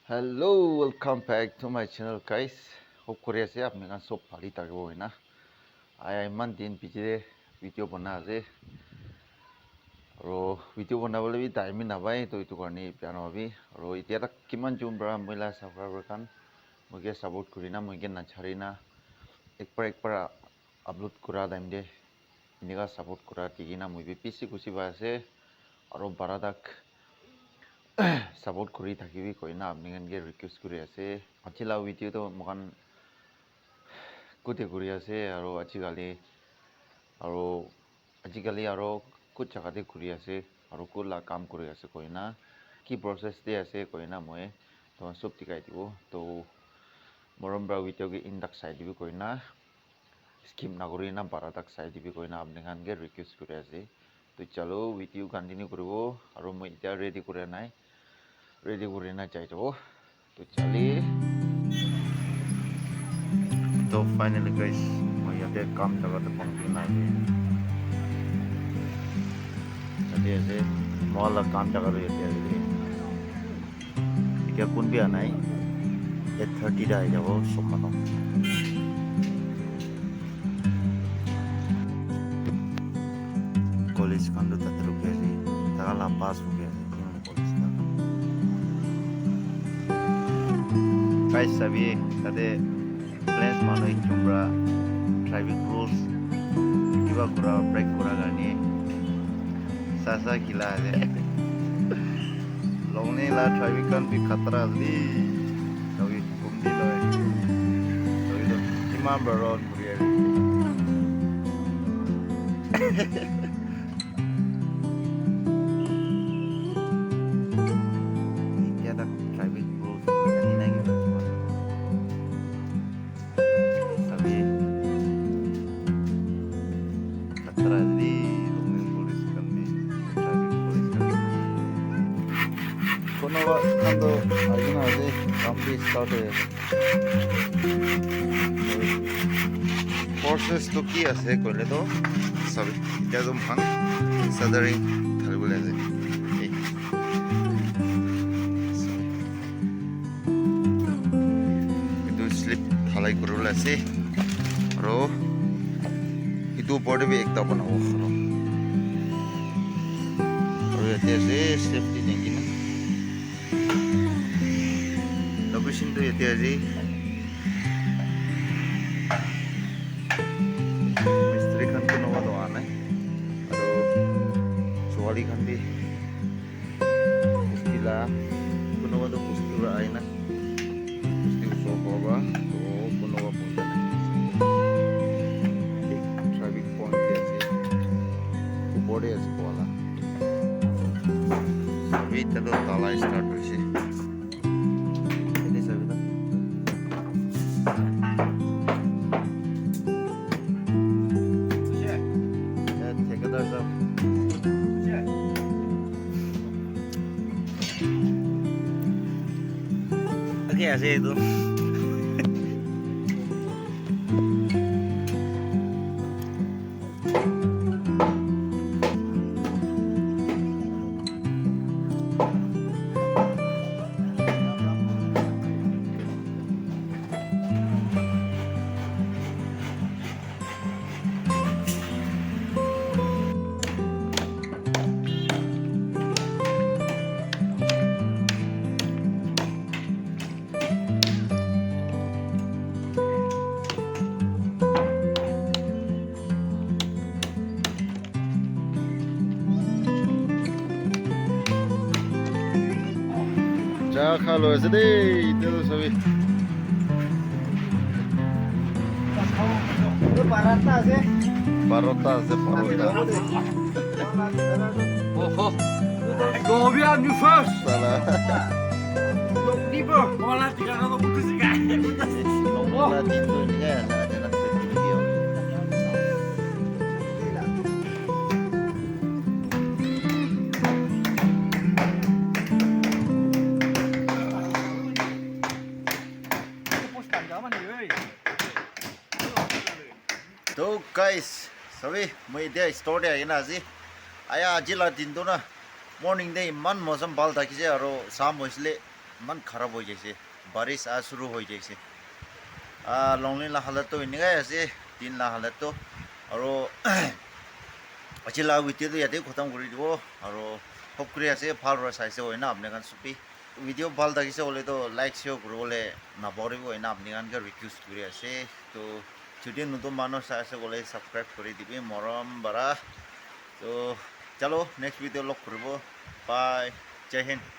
Hello, welcome back to my channel, guys. Hope Korea se apne kan sob phali tarbo na. Ai man din pije video bana ase. Ro video bana bole bi time na bai to itu karni piano bi. Ro itia tak kiman jumbra moila subscriber kan muge support kurina muge na charina. Ek par upload kura daim de iniga support kura tigina mubi PC kusi ba ase. Aro baradak support kuri থাকিবি কইনা আপনি গনকে request কৰি আছে আছিলা video তো মকান কুতে কৰি আছে আৰু আজিকালি আৰু কুত জাগাতে কৰি আছে আৰু কুলা কাম কৰি আছে কইনা কি প্ৰসেস দে আছে কইনা মই তো সব টিকাই দিব তো মৰম ব্ৰা ভিডিও কে ইনডাক চাই দিবি কইনা স্কিপ না কৰি না বাৰাদাক চাই দিবি কইনা আপনি গনকে ৰিকোয়েস্ট কৰি আছে তো চলো ভিডিও কন্টিনিউ কৰিব আৰু মই এতিয়া ৰেডি কৰি নাই रेडी करना चाहिए तो चलिए तो फाइनली गाइस मैं यहाँ काम जगह तो पहुँचना है चलिए ऐसे मॉल काम जगह तो यहाँ क्या कौन भी आना है 8:30 दा जाओ सोमवार कॉलेज कांडो तक रुके थे ताला पास हो गया guys sabi tade plans mano jumbra traffic rules kiba kura break kura garni sasa gila ase longni la traffic kan bi khatra ali sabi bumdi loy sabi to imam road kuriya Cuando alguna vez kami start process to ki ase kole to sabi ya dum phang sadering thalbule ase itu slip thalai kurula ase ro itu body bi ekta banao ro yate ase safety nengi na location to yate ase mistri khan ko nawa do ana aro chowali khan bi mustila ko nawa do mustura aina mustiu so hoba to ko nawa punta na traffic point ase body ase bola sabi talo tala start hoise ¿Qué haces tú? Ya kalau sedih itu sabi. Itu parata sih. Parota se parota. Oh. Go beyond you first. Salah. Look deeper. Wala tiga kalau putus kan. Wala dito niya na ada nak video. तो guys sabi moi dia store de aina ase aya ajila din do na morning day man mosam bal thakise aro sam hoisle মান খারাপ হয়ে যাইছে বারিশ শুরু হয়ে যাইছে লংলিং লা হালত তো এনেকাই আছে দিন লা হালত তো আৰু আজি লা ভিডিঅ'টো ইয়াতে খতম কৰি দিব আৰু হোপ কৰি আছে ভাল চাইছে হয় না আপোনালোকে চুপি ভিডিঅ' ভাল লাগিছে হ'লেতো লাইক শ্বেয়াৰ কৰিবলৈ নাপাহৰিব হয় না আপোনালোকে ৰিকুৱেষ্ট কৰি আছে তো যদি নতুন মানুহ চাই আছে গ'লে ছাবস্ক্ৰাইব কৰি দিবি মৰম বাৰা তো চলো নেক্সট ভিডিঅ' লগ কৰিব বাই জয় হিন্দ